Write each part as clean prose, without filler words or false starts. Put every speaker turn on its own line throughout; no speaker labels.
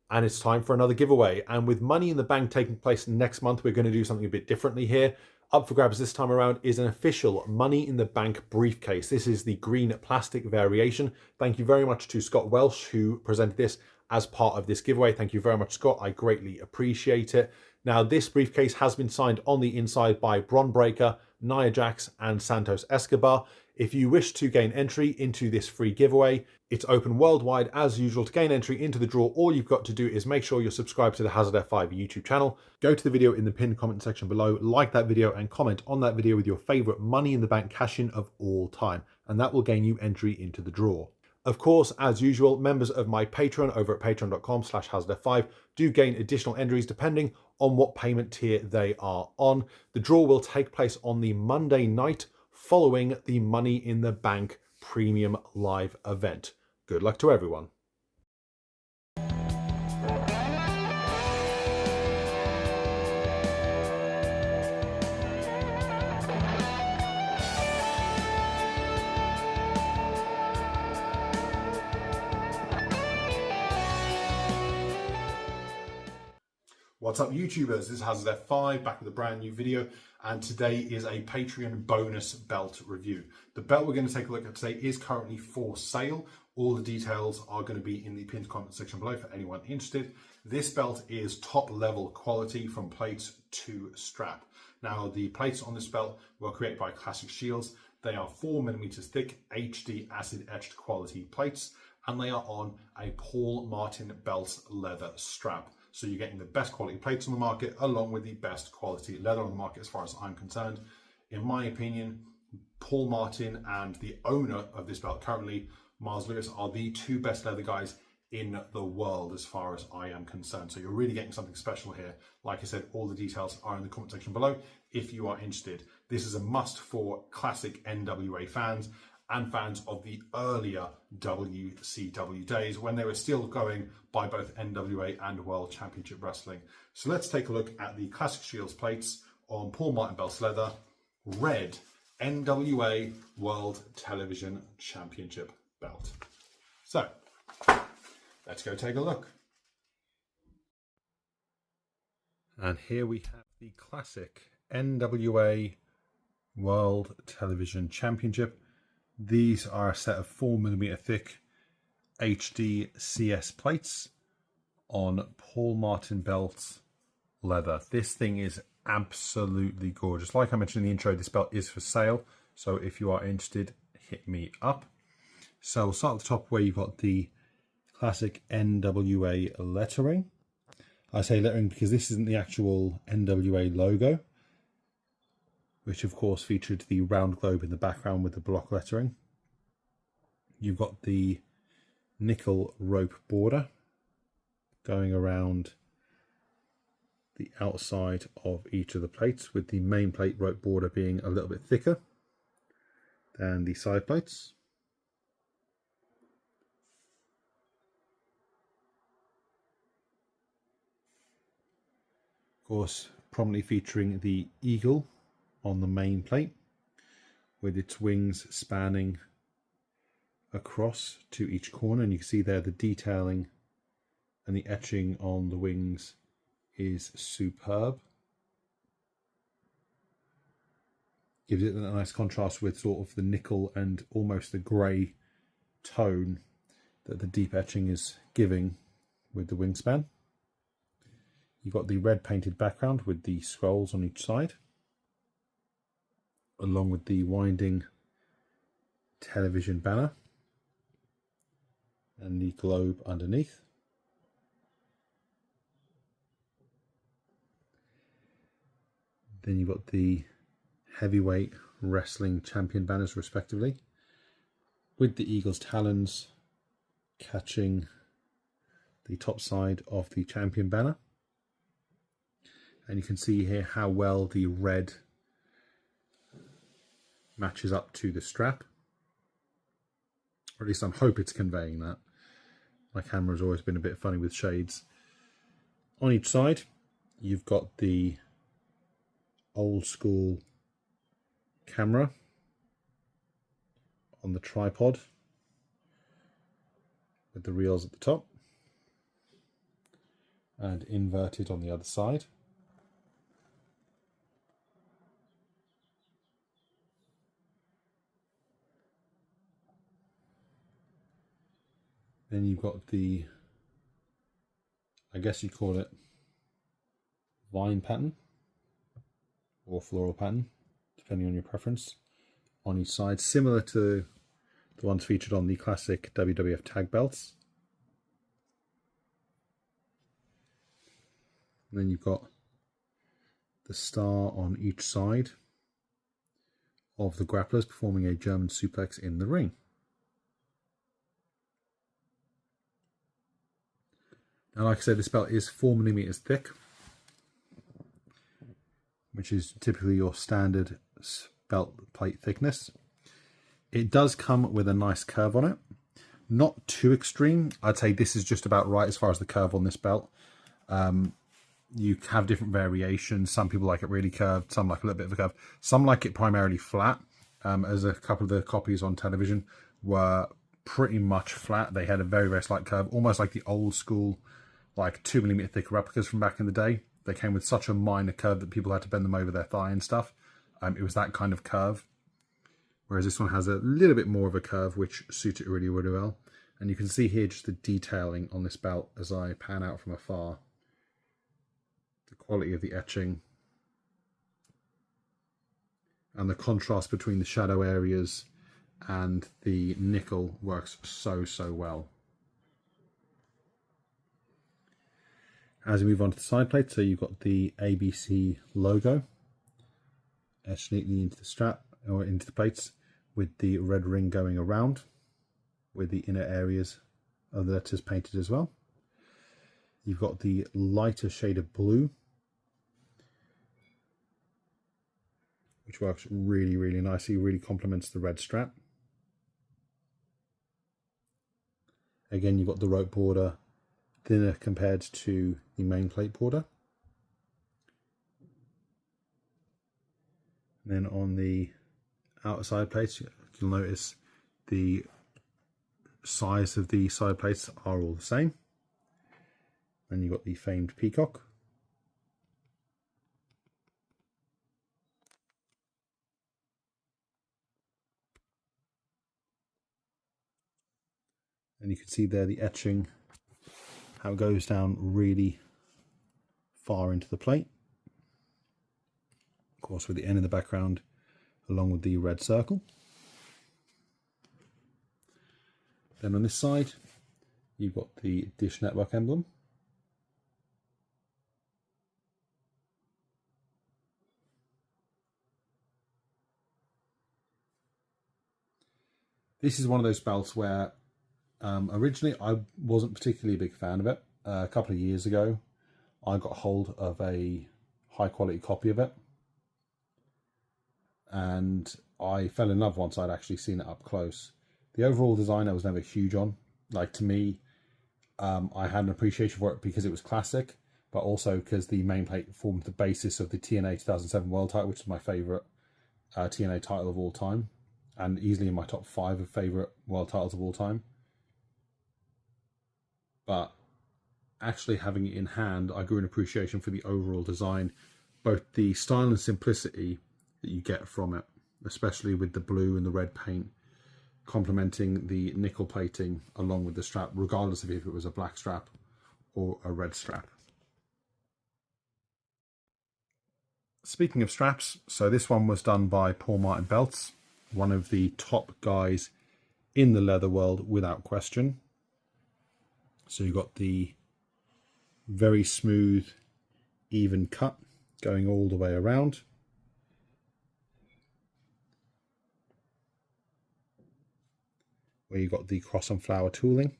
And it's time for another giveaway. And with Money in the Bank taking place next month, we're going to do something a bit differently here. Up for grabs this time around is an official Money in the Bank briefcase. This is the green plastic variation. Thank you very much to Scott Welsh, who presented this as part of this giveaway. Thank you very much, Scott. I greatly appreciate it. Now, this briefcase has been signed on the inside by Bron Breakker, Nia Jax, and Santos Escobar. If you wish to gain entry into this free giveaway, it's open worldwide as usual. To gain entry into the draw, all you've got to do is make sure you're subscribed to the Hazard F5 YouTube channel. Go to the video in the pinned comment section below, like that video and comment on that video with your favorite Money in the Bank cash-in of all time. And that will gain you entry into the draw. Of course, as usual, members of my Patreon over at patreon.com/hazardf5 do gain additional entries depending on what payment tier they are on. The draw will take place on the Monday night following the Money in the Bank premium live event. Good luck to everyone. What's up, YouTubers? This is Hazard F5 back with a brand new video, and today is a Patreon bonus belt review. The belt we're going to take a look at today is currently for sale. All the details are going to be in the pinned comment section below for anyone interested. This belt is top level quality from plates to strap. Now, the plates on this belt were created by Classic Shields. They are 4mm thick HD acid etched quality plates, and they are on a Paul Martin belt leather strap. So you're getting the best quality plates on the market along with the best quality leather on the market as far as I'm concerned. In my opinion, Paul Martin and the owner of this belt currently, Mars Lewis, are the two best leather guys in the world as far as I am concerned. So you're really getting something special here. Like I said, all the details are in the comment section below if you are interested. This is a must for classic NWA fans and fans of the earlier WCW days when they were still going by both NWA and World Championship Wrestling. So let's take a look at the Classic Shields plates on Paul Martin Belts leather, red NWA World Television Championship belt. So let's go take a look. And here we have the classic NWA World Television Championship. These are a set of 4mm thick HD CS plates on Paul Martin belt leather. This thing is absolutely gorgeous. Like I mentioned in the intro, this belt is for sale. So if you are interested, hit me up. So we'll start at the top where you've got the classic NWA lettering. I say lettering because this isn't the actual NWA logo, which of course featured the round globe in the background with the block lettering. You've got the nickel rope border going around the outside of each of the plates, with the main plate rope border being a little bit thicker than the side plates. Of course, prominently featuring the eagle on the main plate, with its wings spanning across to each corner, and you can see there the detailing and the etching on the wings is superb. Gives it a nice contrast with sort of the nickel and almost the grey tone that the deep etching is giving with the wingspan. You've got the red painted background with the scrolls on each side, along with the winding television banner and the globe underneath. Then you've got the heavyweight wrestling champion banners respectively, with the eagle's talons catching the top side of the champion banner. And you can see here how well the red matches up to the strap, or at least I hope it's conveying that. My camera's always been a bit funny with shades. On each side you've got the old school camera on the tripod with the reels at the top. and inverted on the other side. Then you've got the, I guess you call it vine pattern or floral pattern, depending on your preference, on each side, similar to the ones featured on the classic WWF tag belts. And then you've got the star on each side of the grapplers performing a German suplex in the ring. Now, like I said, this belt is 4mm thick, which is typically your standard belt plate thickness. It does come with a nice curve on it. Not too extreme. I'd say this is just about right as far as the curve on this belt. You have different variations. Some people like it really curved, some like a little bit of a curve. Some like it primarily flat, as a couple of the copies on television were pretty much flat. They had a very, very slight curve, almost like the old school, like 2mm thick replicas from back in the day. They came with such a minor curve that people had to bend them over their thigh and stuff. It was that kind of curve. Whereas this one has a little bit more of a curve, which suits it really, really well. And you can see here just the detailing on this belt as I pan out from afar. The quality of the etching. And the contrast between the shadow areas and the nickel works so, so well. As we move on to the side plate, so you've got the ABC logo etched neatly into the strap or into the plates, with the red ring going around, with the inner areas of the letters painted as well. You've got the lighter shade of blue, which works really, really nicely, really complements the red strap. Again, you've got the rope border thinner compared to the main plate border. And then on the outside plates, you'll notice the size of the side plates are all the same. And you've got the famed peacock. And you can see there the etching, how it goes down really far into the plate. Of course, with the N in the background, along with the red circle. Then on this side, you've got the Dish Network emblem. This is one of those belts where originally I wasn't particularly a big fan of it. A couple of years ago, I got hold of a high quality copy of it. And I fell in love once I'd actually seen it up close. The overall design I was never huge on. Like, to me, I had an appreciation for it because it was classic, but also because the main plate formed the basis of the TNA 2007 World title, which is my favourite TNA title of all time, and easily in my top 5 of favourite world titles of all time. But actually having it in hand, I grew an appreciation for the overall design, both the style and simplicity that you get from it, especially with the blue and the red paint complementing the nickel plating along with the strap, regardless of if it was a black strap or a red strap. Speaking of straps, so this one was done by Paul Martin Belts, one of the top guys in the leather world without question. So you've got the very smooth, even cut going all the way around. Where you've got the cross and flower tooling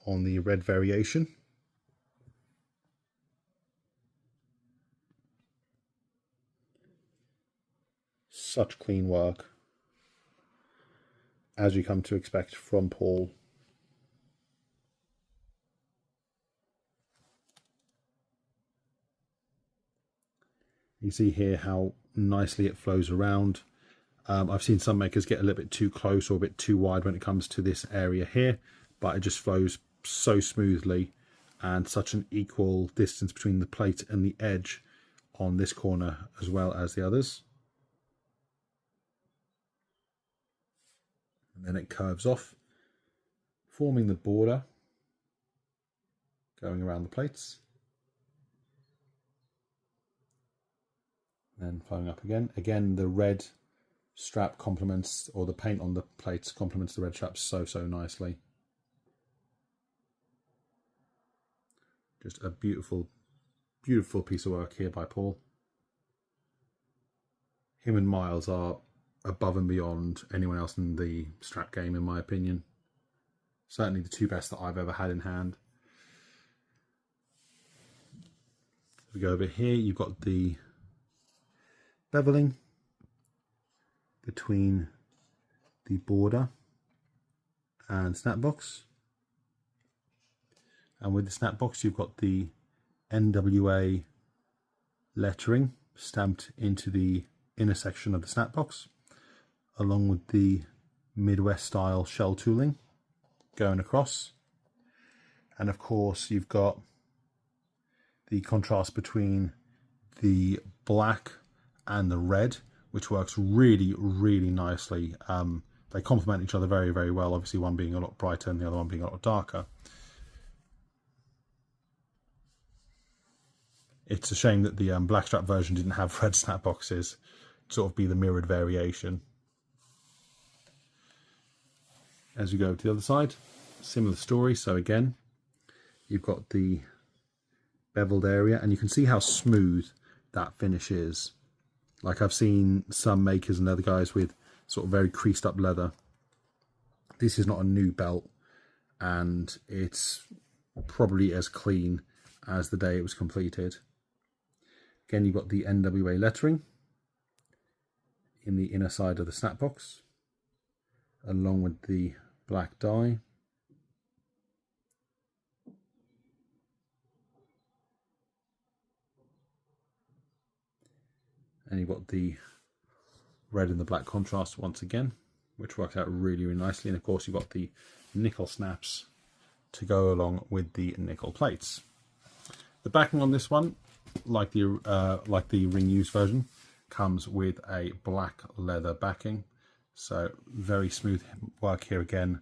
on the red variation. Such clean work, as you come to expect from Paul. You see here how nicely it flows around. I've seen some makers get a little bit too close or a bit too wide when it comes to this area here, but it just flows so smoothly and such an equal distance between the plate and the edge on this corner as well as the others. And then it curves off, forming the border going around the plates. Then following up again. Again, the red strap complements, or the paint on the plates complements the red straps so nicely. Just a beautiful piece of work here by Paul. Him and Miles are above and beyond anyone else in the strap game, in my opinion. Certainly the two best that I've ever had in hand. If we go over here, you've got the beveling between the border and snap box. And with the snap box, you've got the NWA lettering stamped into the inner section of the snap box, along with the Midwest style shell tooling going across. And of course, you've got the contrast between the black and the red, which works really nicely. They complement each other very well, obviously one being a lot brighter and the other one being a lot darker. It's a shame that the blackstrap version didn't have red snap boxes, sort of be the mirrored variation. As we go to the other side, similar story. So again, you've got the beveled area, and you can see how smooth that finish is. Like, I've seen some makers and other guys with sort of very creased up leather. This is not a new belt, and it's probably as clean as the day it was completed. Again, you've got the NWA lettering in the inner side of the snap box, along with the black dye. And you've got the red and the black contrast once again, which works out really nicely. And of course, you've got the nickel snaps to go along with the nickel plates. The backing on this one, like the ring used version, comes with a black leather backing. So very smooth work here again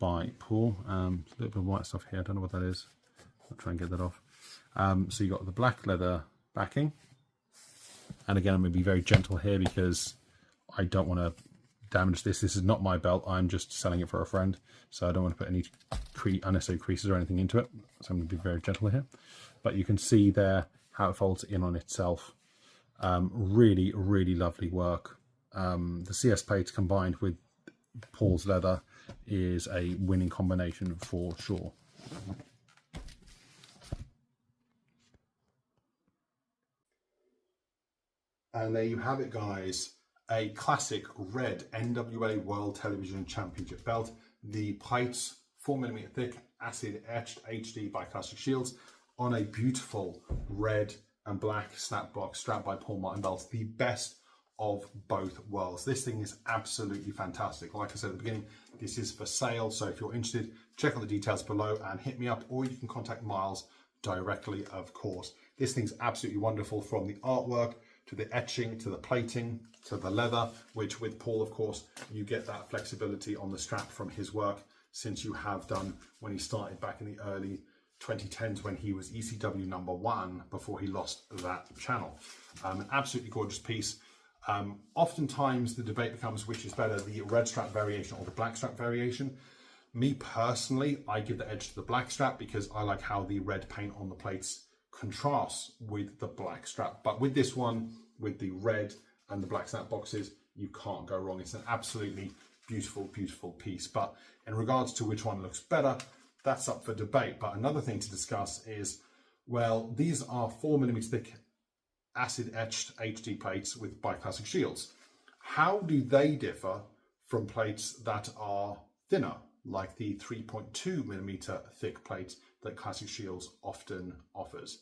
by Paul. A little bit of white stuff here, I don't know what that is. I'll try and get that off. So you've got the black leather backing. And again, I'm going to be very gentle here because I don't want to damage this. This is not my belt. I'm just selling it for a friend. So I don't want to put any unnecessary creases or anything into it. So I'm going to be very gentle here. But you can see there how it folds in on itself. Really lovely work. The CS plates combined with Paul's leather is a winning combination for sure. And there you have it, guys. A classic red NWA World Television Championship belt. The plates 4mm thick, acid etched HD by Classic Shields on a beautiful red and black snap box strapped by Paul Martin belts. The best of both worlds. This thing is absolutely fantastic. Like I said at the beginning, this is for sale. So if you're interested, check out the details below and hit me up, or you can contact Miles directly, of course. This thing's absolutely wonderful, from the artwork to the etching, to the plating, to the leather, which with Paul, of course, you get that flexibility on the strap from his work, since you have done when he started back in the early 2010s when he was ECW #1 before he lost that channel. An absolutely gorgeous piece. Oftentimes the debate becomes which is better, the red strap variation or the black strap variation. Me personally, I give the edge to the black strap because I like how the red paint on the plates contrasts with the black strap. But with this one, with the red and the black snap boxes, you can't go wrong. It's an absolutely beautiful piece. But in regards to which one looks better, that's up for debate. But another thing to discuss is, well, these are 4mm thick acid etched HD plates by Classic Shields. How do they differ from plates that are thinner, like the 3.2mm thick plates that Classic Shields often offers?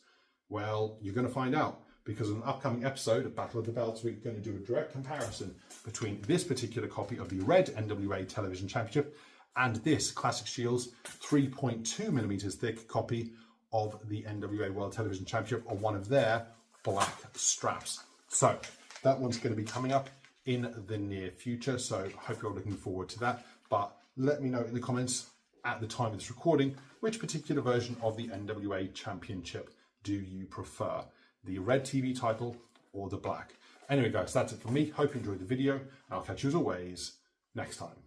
Well, you're going to find out, because in an upcoming episode of Battle of the Belts, we're going to do a direct comparison between this particular copy of the red NWA Television Championship and this Classic Shields 3.2mm thick copy of the NWA World Television Championship or one of their black straps. So that one's going to be coming up in the near future. So I hope you're looking forward to that. But let me know in the comments at the time of this recording, which particular version of the NWA Championship do you prefer? The red TV title or the black? Anyway, guys, that's it from me. Hope you enjoyed the video. I'll catch you as always next time.